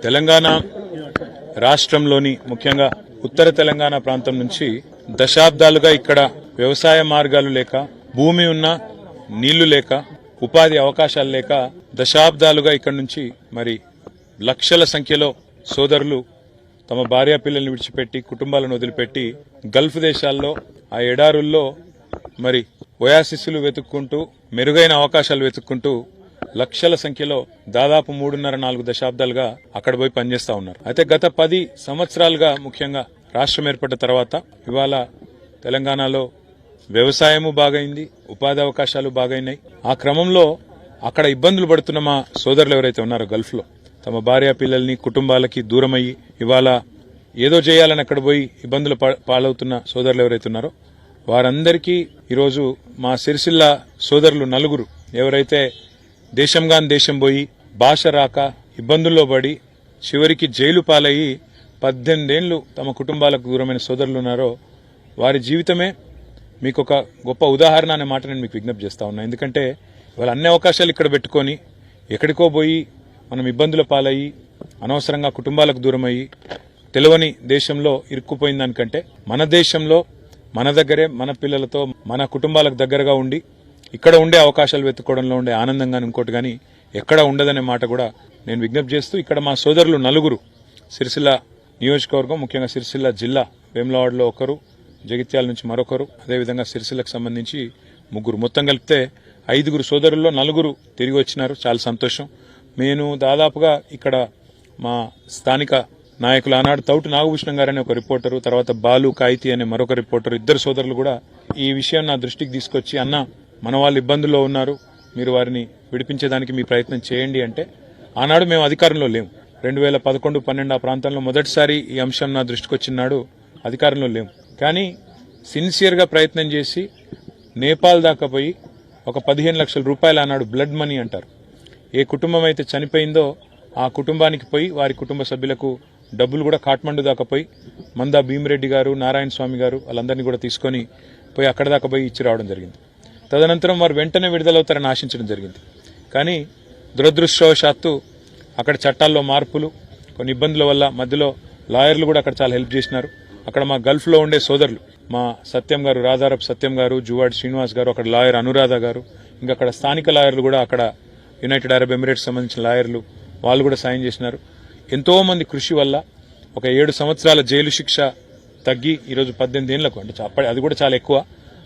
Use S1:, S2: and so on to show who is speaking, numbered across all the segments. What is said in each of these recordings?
S1: తెలంగాణ రాష్ట్రంలోని ముఖ్యంగా ఉత్తర తెలంగాణ ప్రాంతం నుంచి దశాబ్దాలుగా ఇక్కడ వ్యవసాయ మార్గాలు లేక, భూమి ఉన్న నీళ్లు లేక, ఉపాధి అవకాశాలు లేక దశాబ్దాలుగా ఇక్కడ నుంచి మరి లక్షల సంఖ్యలో సోదరులు తమ భార్యా పిల్లల్ని విడిచిపెట్టి, కుటుంబాలను వదిలిపెట్టి గల్ఫ్ దేశాల్లో ఆ ఎడారుల్లో మరి ఒయాసిస్లు వెతుక్కుంటూ, మెరుగైన అవకాశాలు వెతుక్కుంటూ లక్షల సంఖ్యలో దాదాపు 3.5-4 దశాబ్దాలుగా అక్కడ పోయి పనిచేస్తా ఉన్నారు. అయితే గత 10 సంవత్సరాలుగా ముఖ్యంగా రాష్ట్రం ఏర్పడ్డ తర్వాత ఇవాళ తెలంగాణలో వ్యవసాయము బాగైంది, ఉపాధి అవకాశాలు బాగైనాయి. ఆ క్రమంలో అక్కడ ఇబ్బందులు పడుతున్న మా సోదరులు ఎవరైతే ఉన్నారో గల్ఫ్ లో తమ భార్యా పిల్లల్ని, కుటుంబాలకి దూరమయ్యి ఇవాళ ఏదో చేయాలని అక్కడ పోయి ఇబ్బందులు పాలవుతున్న సోదరులు ఎవరైతే ఉన్నారో వారందరికీ ఈరోజు మా సిరిసిల్ల సోదరులు 4 ఎవరైతే దేశంగాని దేశం పోయి భాష రాక ఇబ్బందుల్లో పడి చివరికి జైలు పాలయ్యి 18 ఏళ్లు తమ కుటుంబాలకు దూరమైన సోదరులు ఉన్నారో వారి జీవితమే మీకు ఒక గొప్ప ఉదాహరణ అనే మాట నేను మీకు విజ్ఞప్తి చేస్తా ఉన్నా. ఎందుకంటే వాళ్ళ అన్ని అవకాశాలు ఇక్కడ పెట్టుకొని ఎక్కడికో పోయి మనం ఇబ్బందుల పాలయ్యి అనవసరంగా కుటుంబాలకు దూరమయ్యి తెలియని దేశంలో ఇరుక్కుపోయిన దానికంటే మన దేశంలో మన దగ్గరే మన పిల్లలతో మన కుటుంబాలకు దగ్గరగా ఉండి ఇక్కడ ఉండే అవకాశాలు వెతుక్కోవడంలో ఉండే ఆనందంగాని ఇంకోటి కానీ ఎక్కడ ఉండదనే మాట కూడా నేను విజ్ఞప్తి చేస్తూ ఇక్కడ మా సోదరులు 4 సిరిసిల్ల నియోజకవర్గం, ముఖ్యంగా సిరిసిల్ల జిల్లా వేములవాడలో ఒకరు, జగిత్యాల నుంచి మరొకరు, అదేవిధంగా సిరిసిల్లకు సంబంధించి 3 మొత్తం కలిపితే 5 సోదరుల్లో 4 తిరిగి వచ్చినారు. చాలా సంతోషం. నేను దాదాపుగా ఇక్కడ మా స్థానిక నాయకులు ఆనాడు తౌటి నాగభూషణం గారనే ఒక రిపోర్టరు, తర్వాత బాలు కాయితీ అనే మరొక రిపోర్టరు, 2 సోదరులు కూడా ఈ విషయం నా దృష్టికి తీసుకొచ్చి అన్న మన వాళ్ళు ఇబ్బందుల్లో ఉన్నారు, మీరు వారిని విడిపించేదానికి మీ ప్రయత్నం చేయండి అంటే ఆనాడు మేము అధికారంలో లేము. 2011-12 ఆ ప్రాంతంలో మొదటిసారి ఈ అంశం నా దృష్టికి వచ్చినాడు అధికారంలో లేము. కానీ సిన్సియర్గా ప్రయత్నం చేసి నేపాల్ దాకా పోయి ఒక 15 లక్షల రూపాయలు ఆనాడు బ్లడ్ మనీ అంటారు, ఏ కుటుంబం అయితే చనిపోయిందో ఆ కుటుంబానికి పోయి వారి కుటుంబ సభ్యులకు డబ్బులు కూడా కాఠ్మండు దాకా పోయి మందా భీమిరెడ్డి గారు, నారాయణ స్వామి గారు వాళ్ళందరినీ కూడా తీసుకొని పోయి అక్కడ దాకా పోయి ఇచ్చి రావడం జరిగింది. తదనంతరం వారు వెంటనే విడుదలవుతారని ఆశించడం జరిగింది. కానీ దురదృష్టవశాత్తు అక్కడ చట్టాల్లో మార్పులు, కొన్ని ఇబ్బందుల వల్ల మధ్యలో లాయర్లు కూడా అక్కడ చాలా హెల్ప్ చేసినారు. అక్కడ మా గల్ఫ్లో ఉండే సోదరులు మా సత్యం గారు, రాధారప్ సత్యం గారు, జువాడి శ్రీనివాస్ గారు, అక్కడ లాయర్ అనురాధ గారు, ఇంకా అక్కడ స్థానిక లాయర్లు కూడా అక్కడ యునైటెడ్ అరబ్ ఎమిరేట్స్ సంబంధించిన లాయర్లు వాళ్ళు కూడా సాయం చేసినారు. ఎంతో మంది కృషి వల్ల ఒక 7 సంవత్సరాల జైలు శిక్ష తగ్గి ఈరోజు 18 ఏళ్లకు, అంటే అది కూడా చాలా ఎక్కువ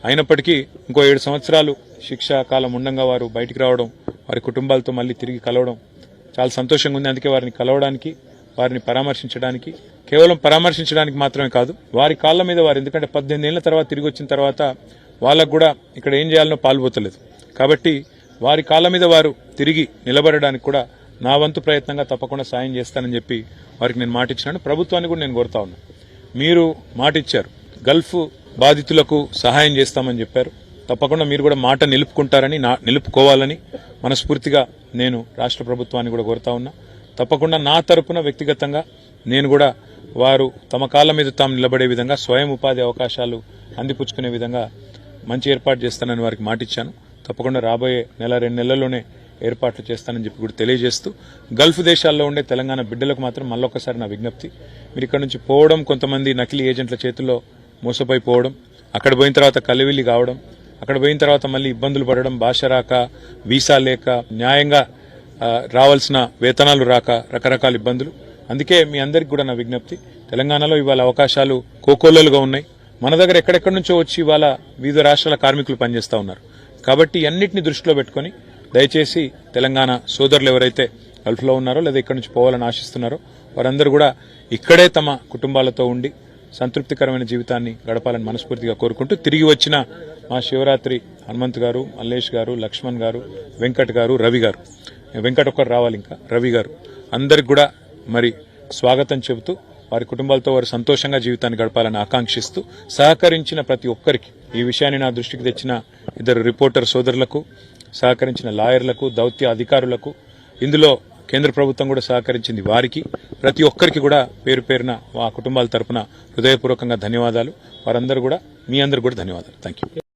S1: అయినప్పటికీ ఇంకో 7 సంవత్సరాలు శిక్షా కాలం ఉండగా వారు బయటికి రావడం, వారి కుటుంబాలతో మళ్ళీ తిరిగి కలవడం చాలా సంతోషంగా ఉంది. అందుకే వారిని కలవడానికి, వారిని పరామర్శించడానికి, కేవలం పరామర్శించడానికి మాత్రమే కాదు, వారి కాళ్ల మీద వారు, ఎందుకంటే 18 ఏళ్ల తర్వాత తిరిగి వచ్చిన తర్వాత వాళ్ళకు కూడా ఇక్కడ ఏం చేయాలనో పాల్పోతలేదు. కాబట్టి వారి కాళ్ల మీద వారు తిరిగి నిలబడడానికి కూడా నా వంతు ప్రయత్నంగా తప్పకుండా సాయం చేస్తానని చెప్పి వారికి నేను మాట ఇచ్చినాను. ప్రభుత్వాన్ని కూడా నేను కోరుతా ఉన్నా, మీరు మాట ఇచ్చారు, గల్ఫ్ బాధితులకు సహాయం చేస్తామని చెప్పారు, తప్పకుండా మీరు కూడా మాట నిలుపుకుంటారని, నిలుపుకోవాలని మనస్ఫూర్తిగా నేను రాష్ట్ర ప్రభుత్వాన్ని కూడా కోరుతా ఉన్నా. తప్పకుండా నా తరపున వ్యక్తిగతంగా నేను కూడా వారు తమ కాళ్ల మీద తాము నిలబడే విధంగా, స్వయం ఉపాధి అవకాశాలు అందిపుచ్చుకునే విధంగా మంచి ఏర్పాటు చేస్తానని వారికి మాట ఇచ్చాను. తప్పకుండా రాబోయే 1-2 నెలల్లోనే ఏర్పాట్లు చేస్తానని చెప్పి కూడా తెలియజేస్తూ, గల్ఫ్ దేశాల్లో ఉండే తెలంగాణ బిడ్డలకు మాత్రం మళ్ళొకసారి నా విజ్ఞప్తి, మీరు ఇక్కడ నుంచి పోవడం, కొంతమంది నకిలీ ఏజెంట్ల చేతుల్లో మోసపోయిపోవడం, అక్కడ పోయిన తర్వాత కలివిల్లి కావడం, అక్కడ పోయిన తర్వాత మళ్ళీ ఇబ్బందులు పడడం, భాష రాక, వీసా లేక, న్యాయంగా రావాల్సిన వేతనాలు రాక, రకరకాల ఇబ్బందులు. అందుకే మీ అందరికి కూడా నా విజ్ఞప్తి, తెలంగాణలో ఇవాళ అవకాశాలు కోకోలలుగా ఉన్నాయి. మన దగ్గర ఎక్కడెక్కడి నుంచో వచ్చి ఇవాళ వివిధ రాష్ట్రాల కార్మికులు పనిచేస్తా ఉన్నారు. కాబట్టి అన్నింటినీ దృష్టిలో పెట్టుకుని దయచేసి తెలంగాణ సోదరులు ఎవరైతే గల్ఫ్లో ఉన్నారో లేదా ఇక్కడి నుంచి పోవాలని ఆశిస్తున్నారో వారందరూ కూడా ఇక్కడే తమ కుటుంబాలతో ఉండి సంతృప్తికరమైన జీవితాన్ని గడపాలని మనస్ఫూర్తిగా కోరుకుంటూ, తిరిగి వచ్చిన మా శివరాత్రి హనుమంత్ గారు, మల్లేష్ గారు, లక్ష్మణ్ గారు, వెంకట్ గారు, రవి గారు, వెంకట్ ఒక్కరు రావాలి, ఇంకా రవి గారు, అందరికి కూడా మరి స్వాగతం చెబుతూ వారి కుటుంబాలతో వారు సంతోషంగా జీవితాన్ని గడపాలని ఆకాంక్షిస్తూ, సహకరించిన ప్రతి ఒక్కరికి, ఈ విషయాన్ని నా దృష్టికి తెచ్చిన 2 రిపోర్టర్ సోదరులకు, సహకరించిన లాయర్లకు, దౌత్య అధికారులకు, ఇందులో కేంద్ర ప్రభుత్వం కూడా సహకరించింది వారికి, ప్రతి ఒక్కరికి కూడా పేరు పేరున ఆ కుటుంబాల తరపున హృదయపూర్వకంగా ధన్యవాదాలు. వారందరూ కూడా, మీ అందరూ కూడా ధన్యవాదాలు. Thank you.